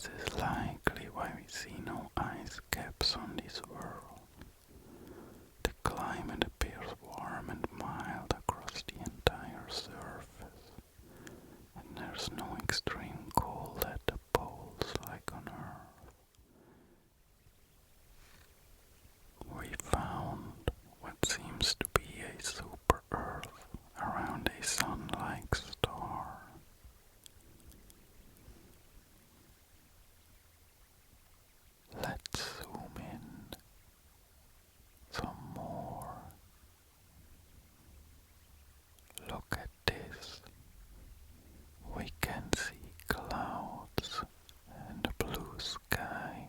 This is likely why we see no ice caps on this world. The climate appears warm and mild across the entire surface, and there's no extreme cold at the poles like on Earth. We found what seems to be a super Earth around a sun-like star. Let's zoom in some more. Look at this. We can see clouds and a blue sky.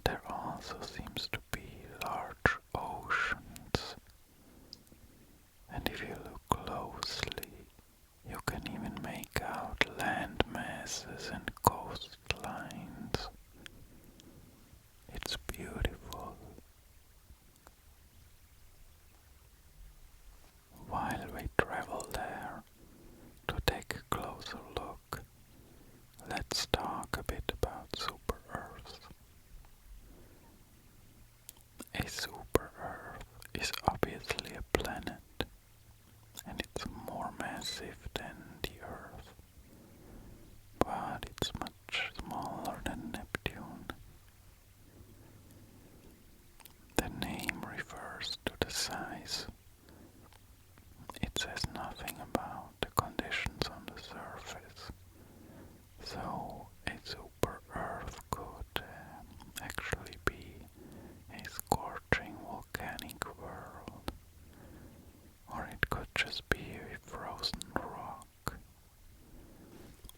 There also seems to be large oceans. And if you look closely, you can even make out land masses and coastlines. It's beautiful. While we travel there to take a closer look, let's talk a bit about super Earths. A super Earth is obviously a planet, and it's more massive than the Earth, but it's much smaller than Neptune. The name refers to the size. It says nothing about the conditions on the surface, so a super Earth could actually be a scorching volcanic world, or it could just be a frozen rock,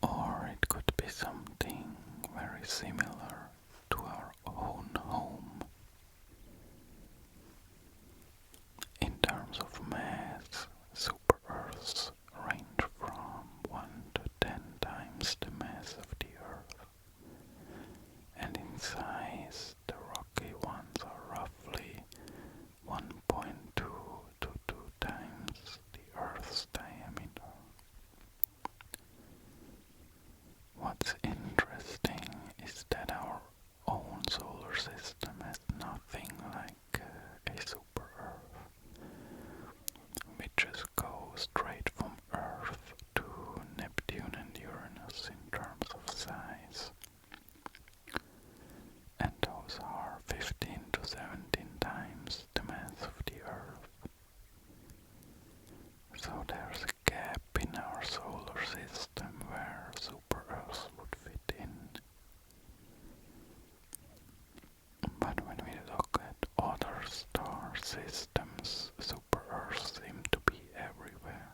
or it could be something very similar to our own home. In terms of mass, super Earths range from 1 to 10 times the mass of the Earth, and in size the rocky ones are roughly 1.2 to 2 times the Earth's diameter. What's interesting is that our own solar system has nothing like a super Earth. We just go straight from Earth to Neptune and Uranus in terms of size. And those are 15 to 17 times the mass of the Earth. So there's a gap in our solar system where super Earths would fit in. But when we look at other star systems, super Earths seem to be everywhere.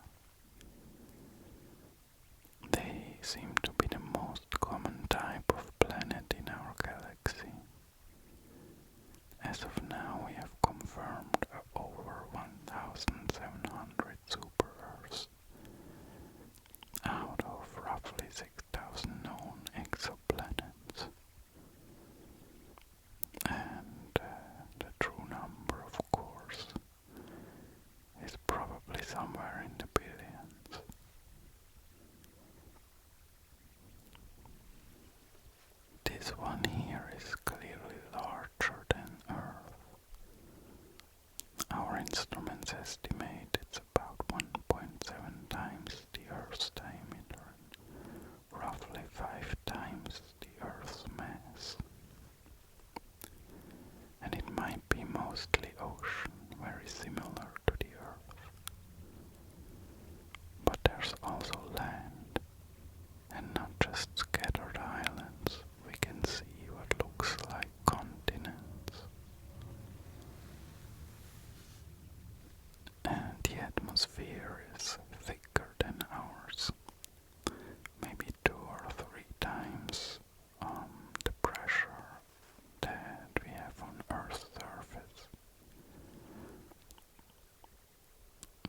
They seem to be the most common type of planet in our galaxy. As of now, we have confirmed over 1,700 super Earths out of roughly 6,000 known exoplanets. And the true number, of course, is probably somewhere in the billions. This one here is clearly larger than Earth. Our instruments estimate it's about 1.7 times the Earth's diameter and roughly 5 times the Earth's mass. And it might be mostly ocean, very similar to the Earth. But there's also land, and not just scattered islands. We can see what looks like continents. And the atmosphere is thicker than ours, maybe 2 or 3 times the pressure that we have on Earth's surface.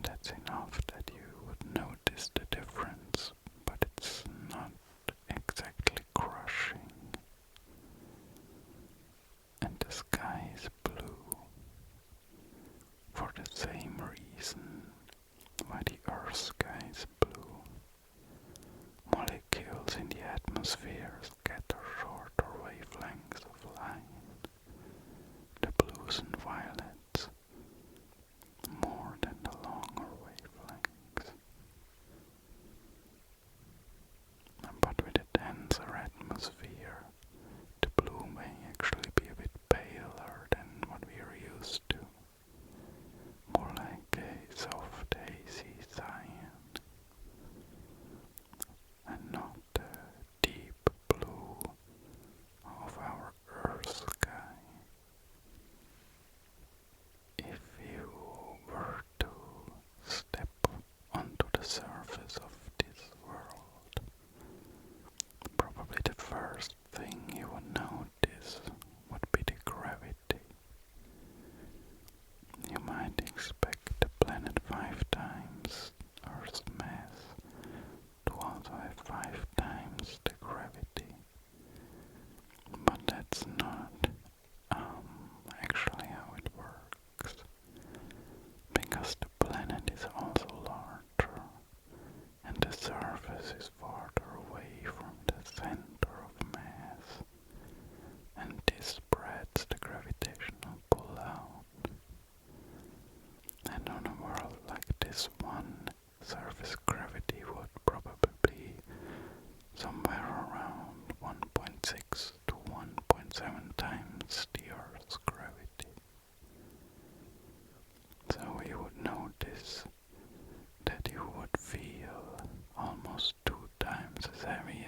That's enough that you would notice the difference, but it's not exactly crushing. And the sky is blue for the same reason why the Earth's sky is blue. Molecules in the atmosphere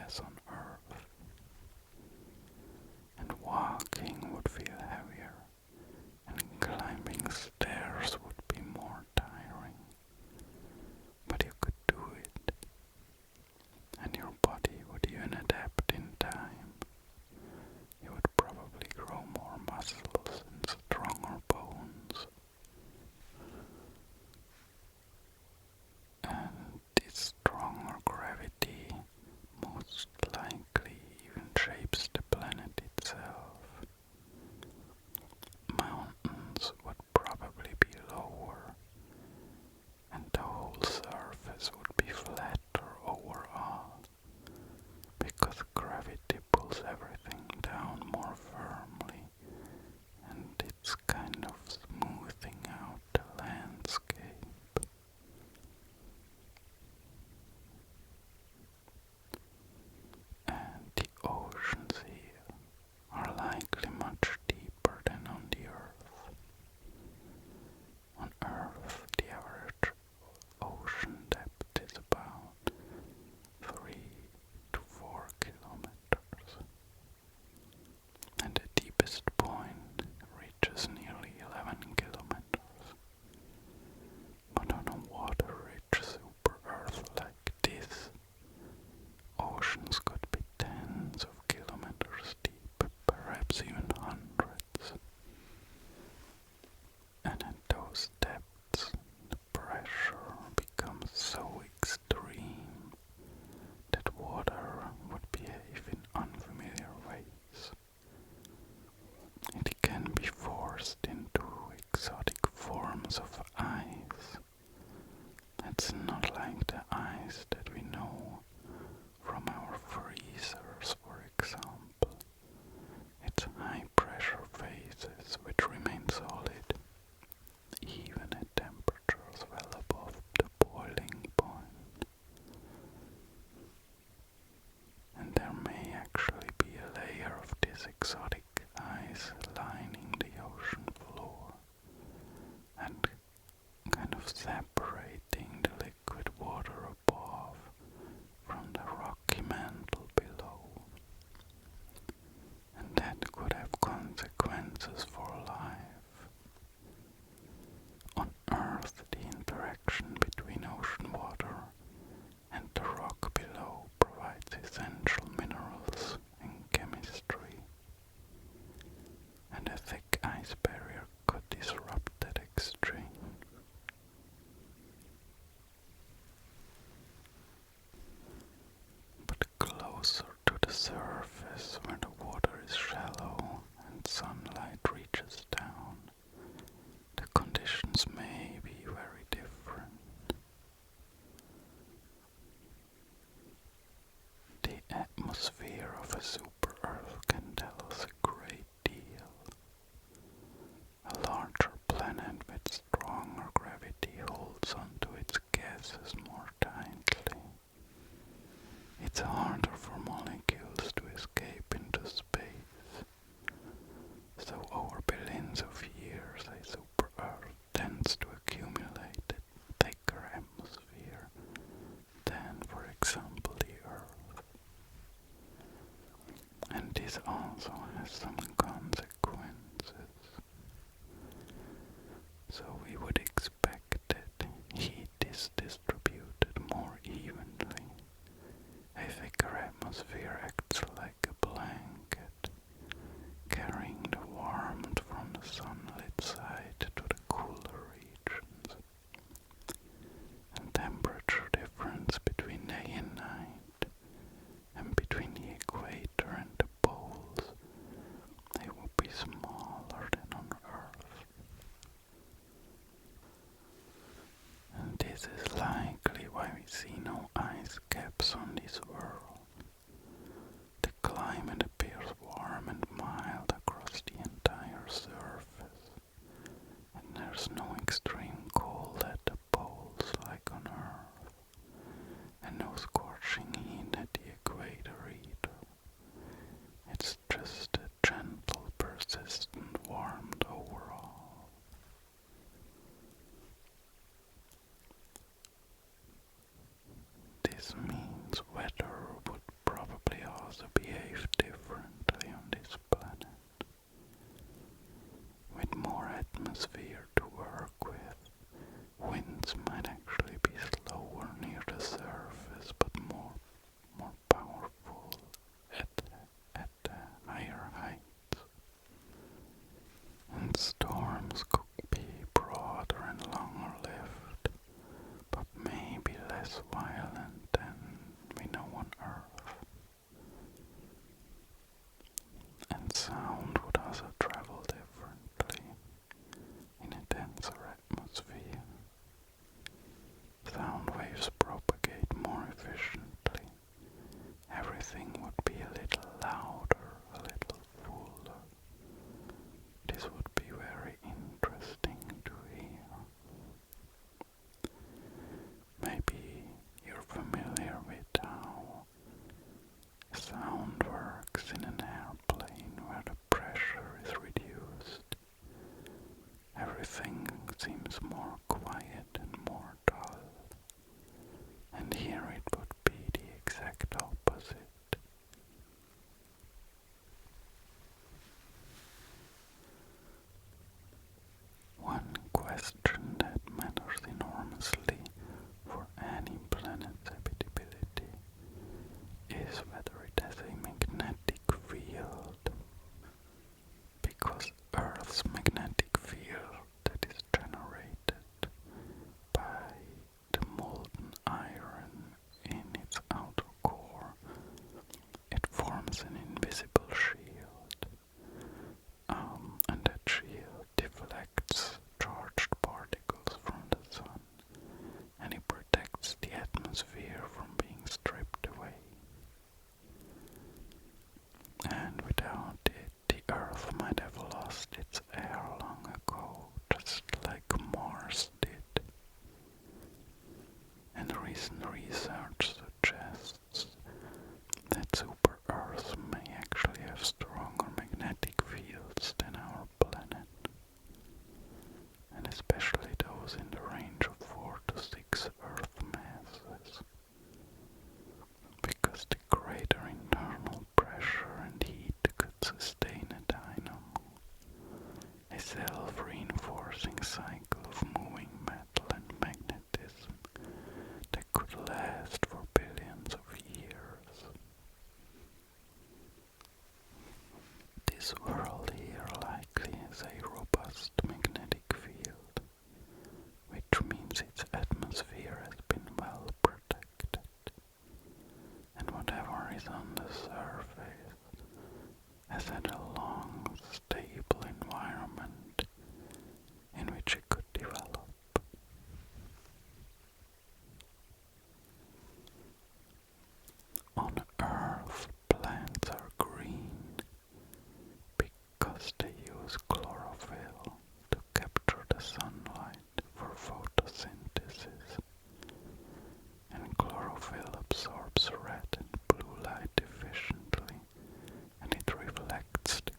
as on Earth, and walking would feel heavier, and climbing stairs would be more tiring. But you could do it, and your body would even adapt in time. You would probably grow more muscles and stronger bones. And this stronger gravity most likely even shapes the planet itself. Mountains would probably be lower, and the whole surface would be flatter overall, because gravity pulls everything down more firmly, and it's kind of smoothing out the landscape. And the oceans here are likely much deeper than on the Earth. On Earth, the average ocean depth is about 3 to 4 kilometers, and the deepest point reaches nearly 11 kilometers. But on a water-rich super-Earth like this, oceans could be tens of kilometers deep, perhaps even hundreds. And at those depths, the pressure becomes so extreme that water would behave in unfamiliar ways. It can be forced into exotic forms of ice. It's not like the ice that we know from our freezers, for example. It's high pressure phases which remain solid even at temperatures well above the boiling point. And there may actually be a layer of this exotic ice lining the ocean floor and kind of separating the liquid water above from the rocky mantle below. And that could have consequences for life. On Earth, the interaction between ocean water and the rock below provides essential minerals and chemistry, and a thick ice barrier could disrupt that exchange. But closer to the surface, where the water is shallow and sunlight reaches down, the conditions may be very different. The atmosphere of a super-Earth can tell us a great deal. A larger planet with stronger gravity holds onto its gases more tightly. It's harder for molecules to escape into space. So over billions of years, a super-Earth tends to accumulate a thicker atmosphere than, for example, the Earth. And this also has some consequences. So we would expect that heat is distributed more evenly. A thicker atmosphere acts like a blanket, carrying the warmth from the sunlit side to the cooler regions. And temperature difference between day and night, and between the equator and the poles, they will be smaller than on Earth. And this is likely why we see no ice caps on this world. is whether it has a magnetic field, because Earth's magnetic field that is generated by the molten iron in its outer core, it forms an invisible shield, and that shield deflects charged particles from the sun, and it protects the atmosphere from being stripped away. And without it, the Earth might have lost its air long ago, just like Mars did. And recent research suggests that super-Earths may actually have stronger magnetic fields than our planet, and especially those in the range of 4 to 6 Earth masses, because the greater internal pressure and heat could sustain a dynamo, a self-reinforcing cycle of moving metal and magnetism that could last for billions of years. This world here likely has a robust magnetic field, which means its atmosphere has been well protected, and whatever is on the surface has had a long, stable environment in which it could develop. On Earth, plants are green because they use chlorophyll to capture the sunlight for photosynthesis, and chlorophyll absorbs red and blue light efficiently, and it reflects the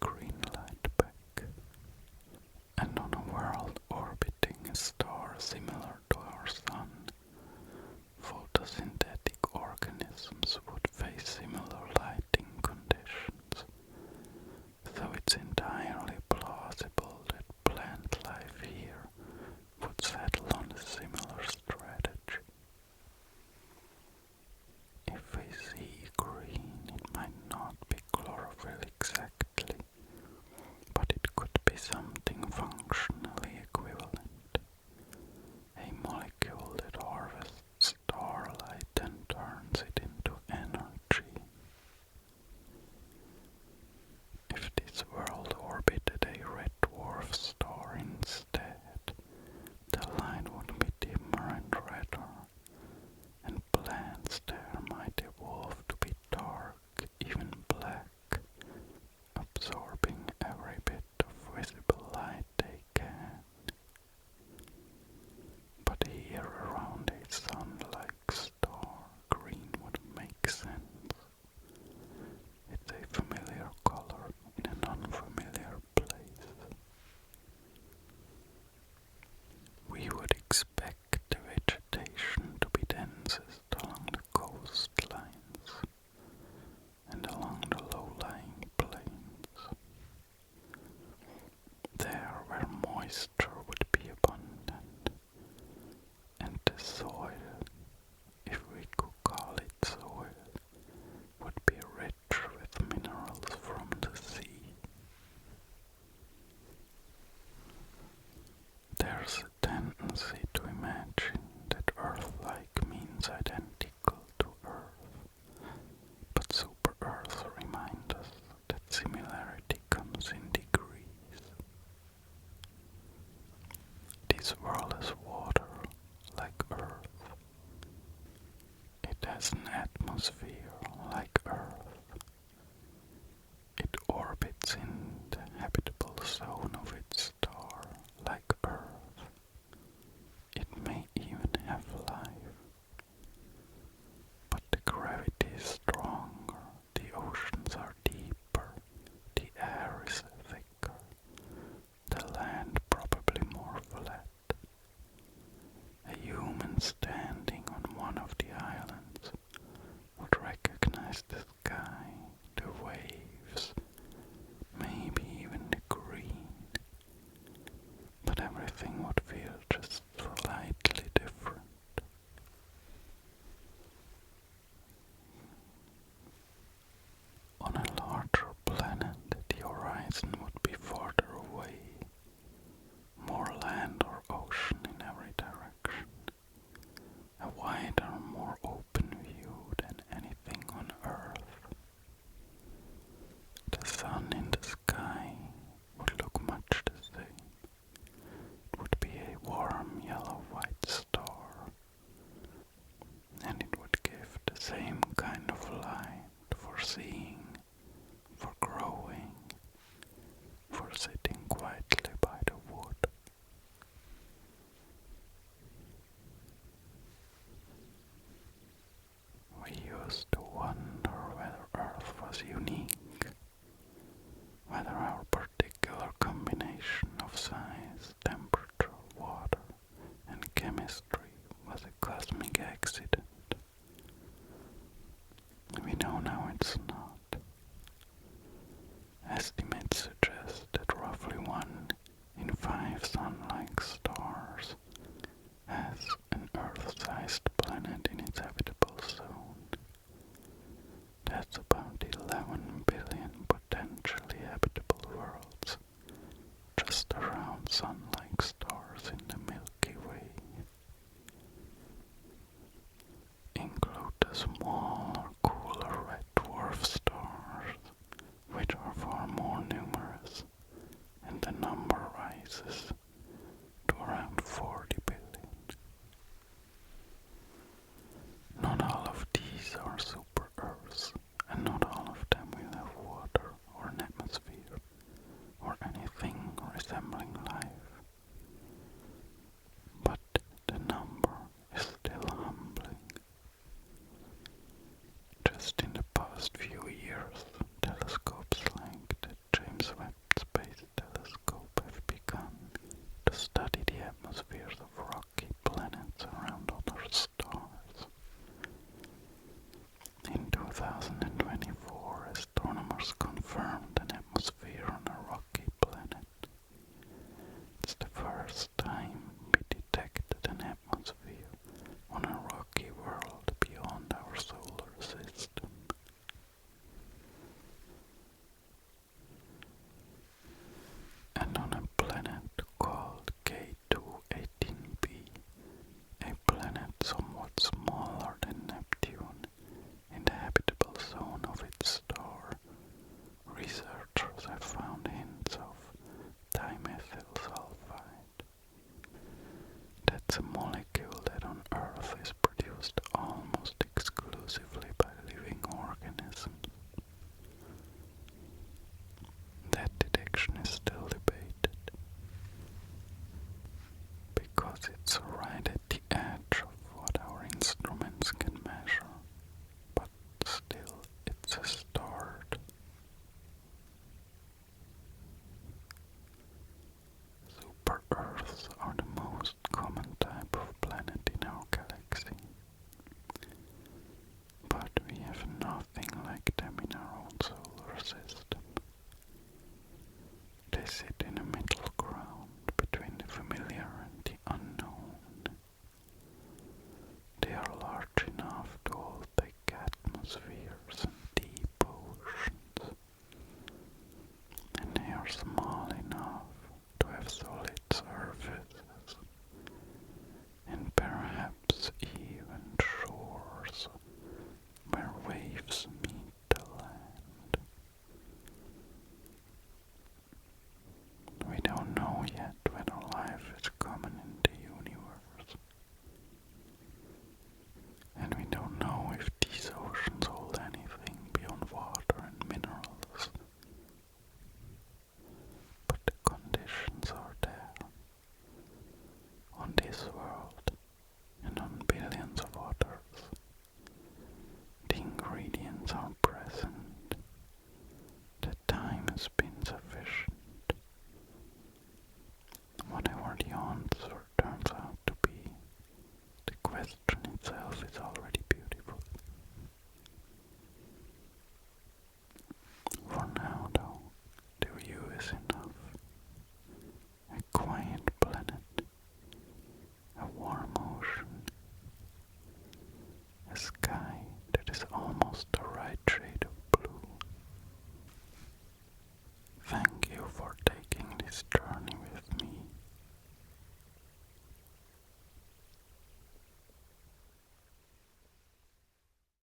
you